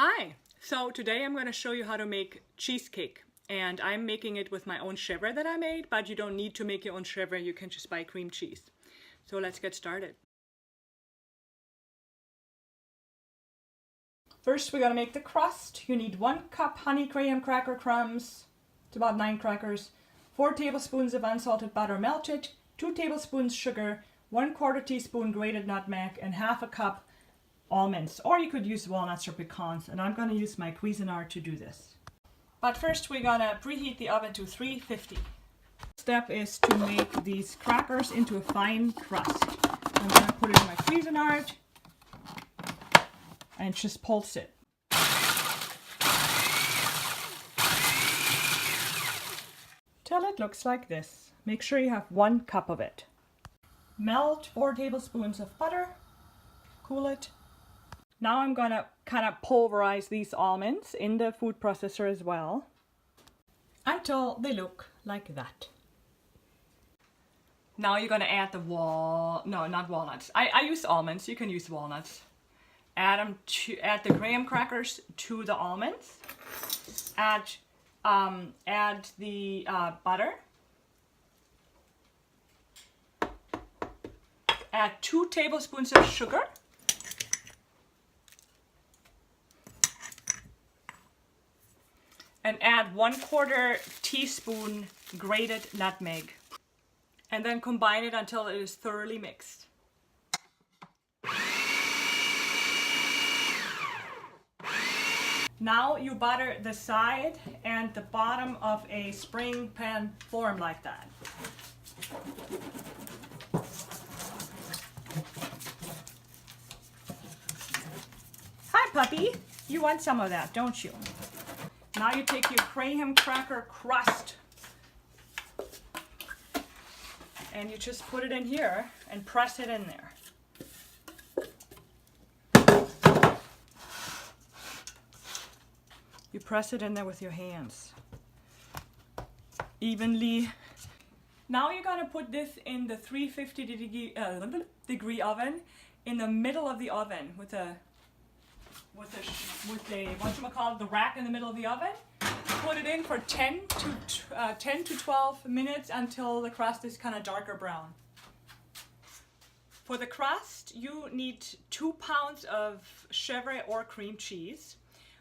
Hi! So today I'm going to show you how to make cheesecake, and I'm making it with my own Chevre that I made, but you don't need to make your own Chevre, you can just buy cream cheese. So let's get started. First we're going to make the crust. You need 1 cup honey graham cracker crumbs, it's about 9 crackers, 4 tablespoons of unsalted butter melted, 2 tablespoons sugar, 1/4 teaspoon grated nutmeg, and half a cup almonds, or you could use walnuts or pecans, and I'm going to use my Cuisinart to do this. But first we're going to preheat the oven to 350. Step is to make these crackers into a fine crust. I'm going to put it in my Cuisinart and just pulse it. Till it looks like this. Make sure you have 1 cup of it. Melt 4 tablespoons of butter, cool it. Now I'm going to kind of pulverize these almonds in the food processor as well until they look like that. Now you're going to add the not walnuts. I use almonds, you can use walnuts. Add the graham crackers to the almonds. Add the butter. Add 2 tablespoons of sugar. And add 1/4 teaspoon grated nutmeg. And then combine it until it is thoroughly mixed. Now you butter the side and the bottom of a spring pan form like that. Hi puppy, you want some of that, don't you? Now you take your graham cracker crust and you just put it in here and press it in there. You press it in there with your hands evenly. Now you're going to put this in the 350 degree oven in the middle of the oven with the the rack in the middle of the oven. Put it in for 10 to 12 minutes until the crust is kind of darker brown. For the crust, you need 2 pounds of Chevre or cream cheese,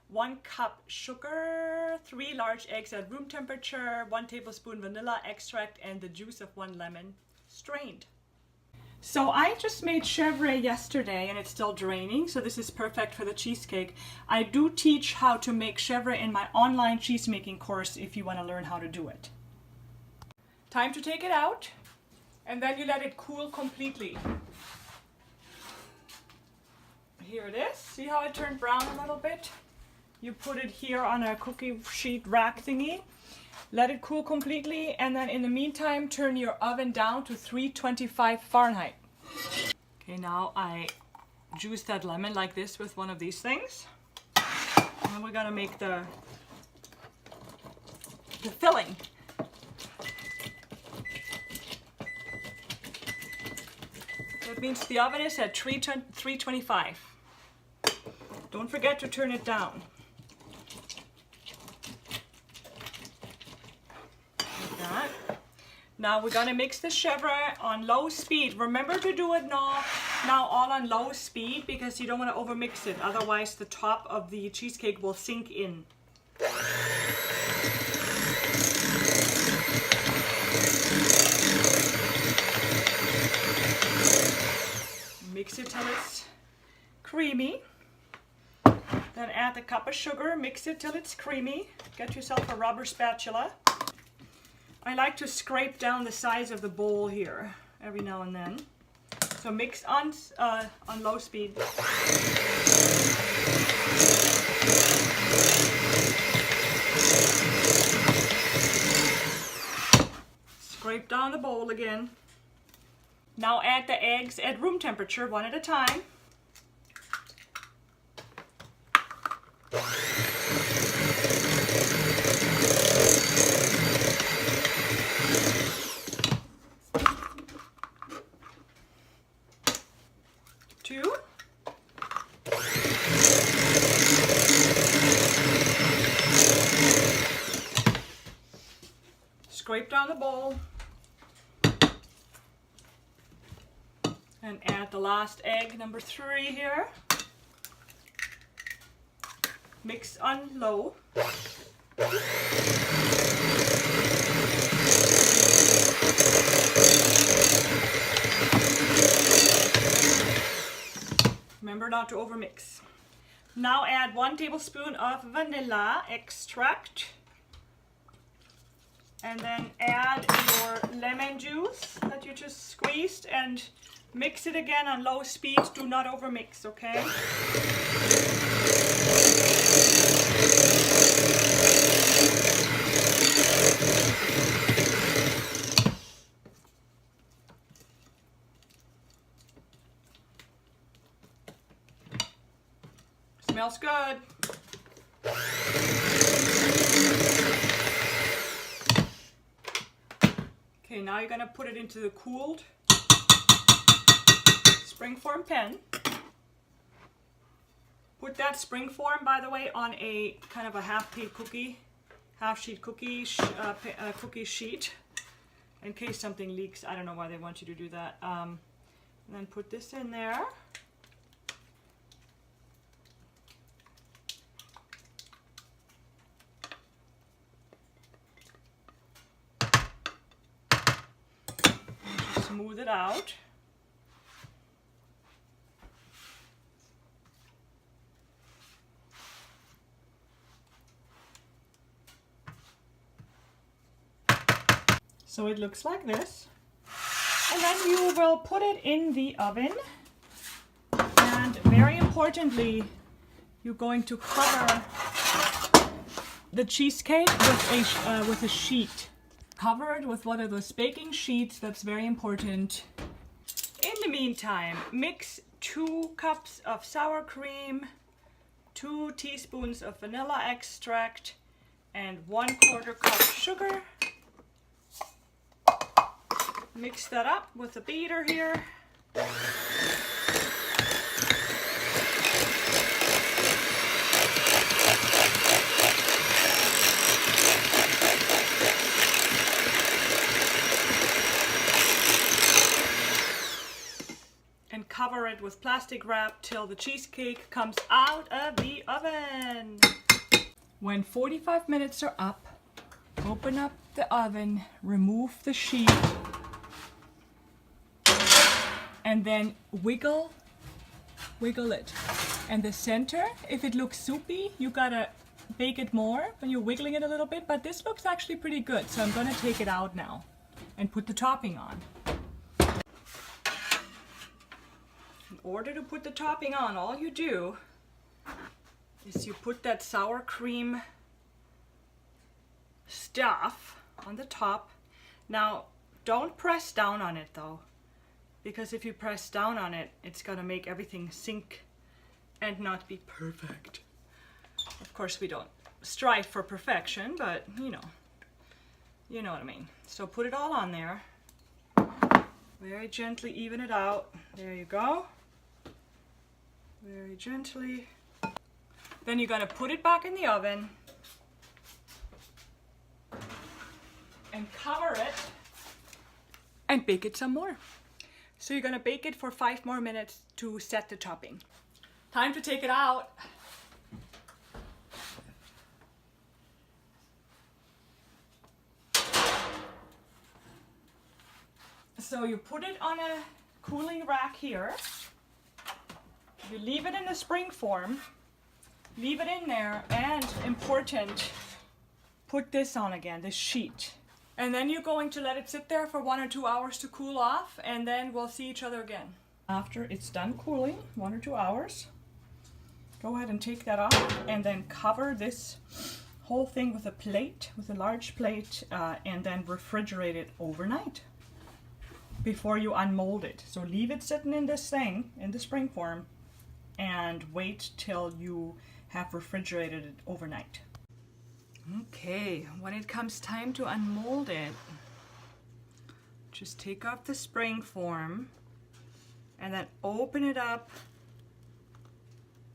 1 cup sugar, 3 large eggs at room temperature, 1 tablespoon vanilla extract, and the juice of 1 lemon strained. So I just made Chevre yesterday and it's still draining, so this is perfect for the cheesecake. I do teach how to make Chevre in my online cheese making course if you want to learn how to do it. Time to take it out, and then you let it cool completely. Here it is. See how it turned brown a little bit? You put it here on a cookie sheet rack thingy. Let it cool completely, and then in the meantime turn your oven down to 325 Fahrenheit. Okay, now I juice that lemon like this with one of these things. And then we're gonna make the filling. That means the oven is at 325. Don't forget to turn it down. Now we're gonna mix the Chevre on low speed. Remember to do it now all on low speed because you don't want to overmix it. Otherwise the top of the cheesecake will sink in. Mix it till it's creamy. Then add a cup of sugar, mix it till it's creamy. Get yourself a rubber spatula. I like to scrape down the sides of the bowl here every now and then. So mix on low speed. Scrape down the bowl again. Now add the eggs at room temperature, 1 at a time. on the bowl. And add the last egg, number 3 here. Mix on low. Remember not to overmix. Now add 1 tablespoon of vanilla extract. And then add your lemon juice that you just squeezed and mix it again on low speed. Do not overmix, okay? Smells good. Okay, now you're gonna put it into the cooled springform pan. Put that springform, by the way, on a kind of a half-sheet cookie sheet, in case something leaks. I don't know why they want you to do that. And then put this in there. Smooth it out. So it looks like this. And then you will put it in the oven. And very importantly, you're going to cover the cheesecake with a sheet. Cover it with one of those baking sheets. That's very important. In the meantime, mix 2 cups of sour cream, 2 teaspoons of vanilla extract, and 1/4 cup sugar. Mix that up with a beater here. And cover it with plastic wrap till the cheesecake comes out of the oven. When 45 minutes are up, open up the oven, remove the sheet, and then wiggle it. And the center, if it looks soupy, you gotta bake it more when you're wiggling it a little bit, but this looks actually pretty good. So I'm gonna take it out now and put the topping on. In order to put the topping on, all you do is you put that sour cream stuff on the top. Now, don't press down on it though, because if you press down on it, it's gonna make everything sink and not be perfect. Of course, we don't strive for perfection, but you know what I mean. So put it all on there. Very gently even it out. There you go. Very gently. Then you're gonna put it back in the oven and cover it and bake it some more. So you're gonna bake it for 5 more minutes to set the topping. Time to take it out. So you put it on a cooling rack here. You leave it in the spring form. Leave it in there, and important, put this on again, this sheet. And then you're going to let it sit there for 1 or 2 hours to cool off, and then we'll see each other again. After it's done cooling, 1 or 2 hours, go ahead and take that off, and then cover this whole thing with a plate, with a large plate, and then refrigerate it overnight before you unmold it. So leave it sitting in this thing, in the spring form, and wait till you have refrigerated it overnight. Okay, when it comes time to unmold it, just take off the spring form and then open it up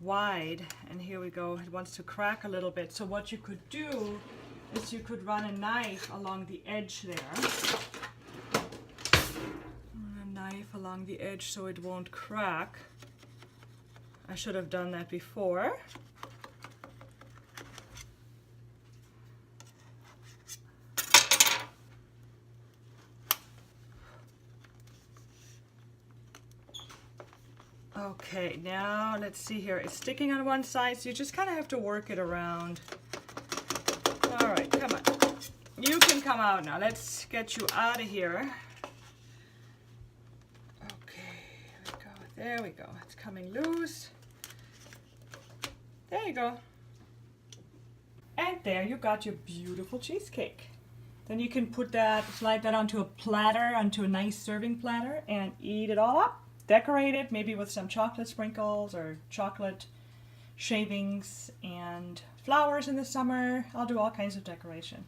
wide, and here we go. It wants to crack a little bit. So what you could do is you could run a knife along the edge there. A knife along the edge so it won't crack. I should have done that before. Okay, now let's see here. It's sticking on one side, so you just kind of have to work it around. All right, come on. You can come out now. Let's get you out of here. Okay, here we go. There we go. It's coming loose. There you go. And there you got your beautiful cheesecake. Then you can put that, slide that onto a platter, onto a nice serving platter, and eat it all up. Decorate it maybe with some chocolate sprinkles or chocolate shavings and flowers in the summer. I'll do all kinds of decoration.